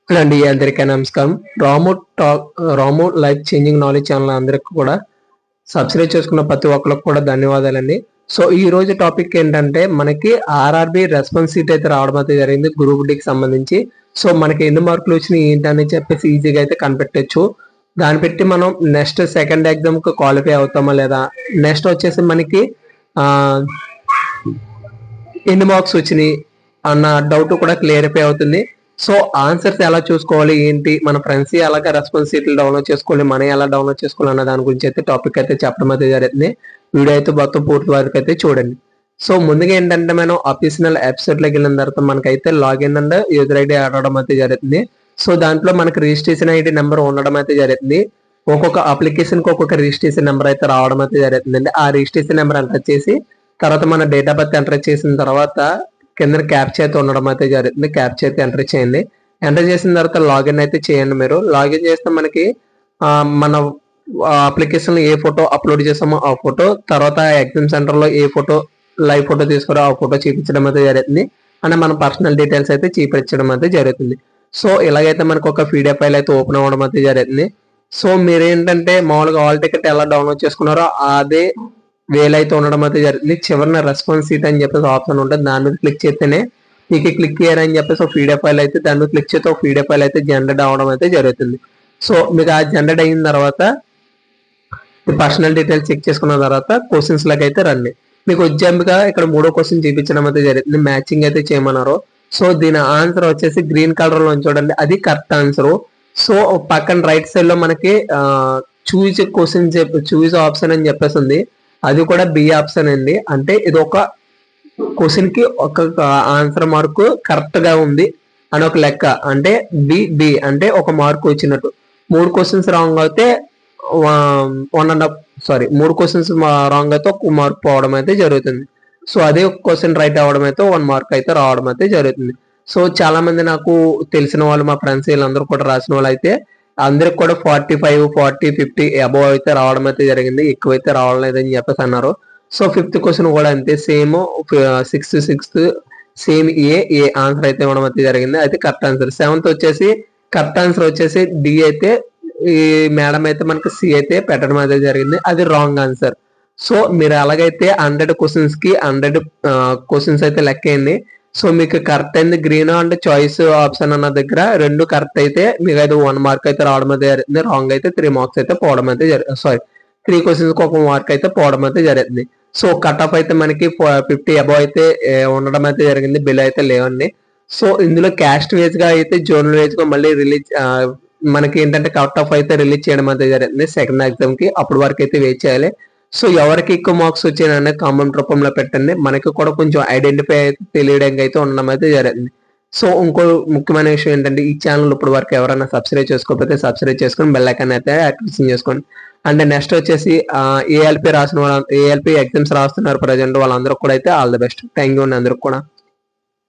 Hello అండి, అందరికీ నమస్కారం. రామో లైఫ్ చేంజింగ్ నాలెడ్జ్ ఛానల్ అందరికి కూడా సబ్స్క్రైబ్ చేసుకున్న ప్రతి ఒక్కరికి కూడా ధన్యవాదాలండి. సో ఈ రోజు టాపిక్ ఏంటంటే మనకి ఆర్ఆర్బి రెస్పాన్స్ షీట్ అయితే రావడం అయితే జరిగింది గ్రూప్ డికి సంబంధించి. సో మనకి ఎన్ని మార్కులు వచ్చినాయి ఏంటని చెప్పేసి ఈజీగా అయితే కనిపెట్టచ్చు. దాన్ని పెట్టి మనం నెక్స్ట్ సెకండ్ ఎగ్జామ్ కి క్వాలిఫై అవుతామా లేదా, నెక్స్ట్ వచ్చేసి మనకి ఎన్ని మార్క్స్ వచ్చినాయి అన్న డౌట్ కూడా క్లియర్ఫై అవుతుంది. సో ఆన్సర్స్ ఎలా చూసుకోవాలి ఏంటి, మన ఫ్రెండ్స్ ఎలాగ రెస్పాన్స్ షీట్లు డౌన్లోడ్ చేసుకోవాలి, మనం ఎలా డౌన్లోడ్ చేసుకోవాలి అన్న దాని గురించి అయితే టాపిక్ అయితే చెప్పడం అయితే జరుగుతుంది. వీడియో అయితే మొత్తం పూర్తి వరకు అయితే చూడండి. సో ముందుగా ఏంటంటే మనం అఫీషియల్ వెబ్సైట్ లోకి వెళ్ళిన తర్వాత మనకైతే లాగిన్ అండ్ యూజర్ ఐడి ఆడడం అయితే జరుగుతుంది. సో దాంట్లో మనకి రిజిస్ట్రేషన్ ఐడి నెంబర్ ఉండడం అయితే జరుగుతుంది. ఒక్కొక్క అప్లికేషన్ కి ఒక్కొక్క రిజిస్ట్రేషన్ నెంబర్ అయితే రావడం అయితే జరుగుతుందండి. ఆ రిజిస్ట్రేషన్ నెంబర్ ఎంటర్ చేసి తర్వాత మన డేట్ ఆఫ్ బర్త్ ఎంటర్ చేసిన తర్వాత కింద క్యాప్చర్ అయితే ఉండడం అయితే జరుగుతుంది. క్యాప్చర్ అయితే ఎంటర్ చేయండి. ఎంటర్ చేసిన తర్వాత లాగిన్ అయితే చేయండి. మీరు లాగిన్ చేస్తే మనకి మన అప్లికేషన్ ఏ ఫోటో అప్లోడ్ చేసామో ఆ ఫోటో, తర్వాత ఎగ్జామ్ సెంటర్ లో ఏ ఫోటో లైవ్ ఫోటో తీసుకురో ఆ ఫోటో చూపించడం అయితే జరుగుతుంది. అంటే మన పర్సనల్ డీటెయిల్స్ అయితే చూపించడం అయితే జరుగుతుంది. సో ఇలాగైతే మనకు ఒక పీడిఎఫ్ ఫైల్ అయితే ఓపెన్ అవ్వడం అయితే జరుగుతుంది. సో మీరేంటంటే మామూలుగా ఆల్ టికెట్ ఎలా డౌన్లోడ్ చేసుకున్నారో అదే వేలైతే ఉండడం అయితే జరుగుతుంది. చివరిన రెస్పాన్స్ షీట్ అని చెప్పేసి ఆప్షన్ ఉంటుంది, దాని మీద క్లిక్ చేస్తేనే మీకు క్లిక్ చేయరని చెప్పేసి ఒక పీడిఎఫ్ ఫైల్ అయితే దాని మీద క్లిక్ చేస్తే ఒక పీడిఎఫ్ ఫైల్ అయితే జనరేట్ అవడం అయితే జరుగుతుంది. సో మీకు ఆ జనరేట్ అయిన తర్వాత పర్సనల్ డీటెయిల్స్ చెక్ చేసుకున్న తర్వాత క్వశ్చన్స్ లాగా అయితే రండి. మీకు ఎగ్జాంపుల్గా ఇక్కడ 3వ క్వశ్చన్ చూపించడం అయితే జరుగుతుంది. మ్యాచింగ్ అయితే చేయమన్నారు. సో దీని ఆన్సర్ వచ్చేసి గ్రీన్ కలర్ లో చూడండి, అది కరెక్ట్ ఆన్సర్. సో పక్కన రైట్ సైడ్ లో మనకి చూజ్ క్వశ్చన్ చూజ్ ఆప్షన్ అని చెప్పేసి ఉంది, అది కూడా బి ఆప్షన్ అండి. అంటే ఇది ఒక క్వశ్చన్ కి ఒక ఆన్సర్ మార్కు కరెక్ట్ గా ఉంది అని ఒక లెక్క. అంటే బి అంటే ఒక మార్కు వచ్చినట్టు. 3 క్వశ్చన్స్ రాంగ్ అయితే 3 క్వశ్చన్స్ రాంగ్ అయితే 1 మార్క్ పోవడం అయితే జరుగుతుంది. సో అదే ఒక క్వశ్చన్ రైట్ అవ్వడం అయితే 1 మార్క్ అయితే రావడం అయితే జరుగుతుంది. సో చాలా మంది నాకు తెలిసిన వాళ్ళు, మా ఫ్రెండ్స్ వీళ్ళందరూ కూడా రాసిన వాళ్ళు అయితే అందరికి కూడా 45, 40, 50 అబోవ్ అయితే రావడం అయితే జరిగింది. ఎక్కువైతే రావలేదని చెప్పేసి అన్నారు. సో 5th క్వశ్చన్ కూడా అంతే, సేమ్ 6th సేమ్ ఏ ఆన్సర్ అయితే ఇవ్వడం అయితే జరిగింది, అయితే కరెక్ట్ ఆన్సర్. 7th వచ్చేసి కరెక్ట్ ఆన్సర్ వచ్చేసి డి అయితే, ఈ మేడం అయితే మనకి సి అయితే పెట్టడం అయితే జరిగింది, అది రాంగ్ ఆన్సర్. సో మీరు అలాగైతే 100 క్వశ్చన్స్ కి 100 క్వశ్చన్స్ అయితే లెక్కేయండి. సో మీకు కరెక్ట్ అయింది గ్రీన్ అండ్ చాయిస్ ఆప్షన్ అన్న దగ్గర 2 కరెక్ట్ అయితే మీకు అయితే 1 మార్క్ అయితే రావడం అయితే జరుగుతుంది. రాంగ్ అయితే 3 మార్క్స్ అయితే పోవడం అయితే 3 క్వశ్చన్స్ కి 1 మార్క్ అయితే పోవడం అయితే జరుగుతుంది. సో కట్ ఆఫ్ అయితే మనకి 50 అబౌవ్ అయితే ఉండడం అయితే జరిగింది, బిల్ అయితే లేవండి. సో ఇందులో క్యాస్ట్ వేజ్ గా అయితే జోనల్ వేజ్ గా మళ్ళీ రిలీజ్ మనకి ఏంటంటే కట్ ఆఫ్ అయితే రిలీజ్ చేయడం అయితే జరిగింది సెకండ్ ఎగ్జామ్ కి. అప్పటి వరకు అయితే వెయిట్ చేయాలి. సో ఎవరికి ఎక్కువ మార్క్స్ వచ్చాయని కామెంట్ రూపంలో పెట్టండి, మనకి కూడా కొంచెం ఐడెంటిఫై అయితే తెలియడానికి అయితే ఉండడం అయితే జరిగింది. సో ఇంకో ముఖ్యమైన విషయం ఏంటంటే ఈ ఛానల్ ఇప్పుడు వరకు ఎవరైనా సబ్స్క్రైబ్ చేసుకోకపోతే సబ్స్క్రైబ్ చేసుకొని బెల్ ఐకాన్ అయితే యాక్టివేషన్ చేసుకోండి. అంటే నెక్స్ట్ వచ్చేసి ఏఎల్పి రాసిన వాళ్ళు, ఏఎల్పి ఎగ్జామ్స్ రాస్తున్నారు ప్రజెంట్, వాళ్ళందరూ కూడా అయితే all the best. Thank you అండి అందరికి కూడా.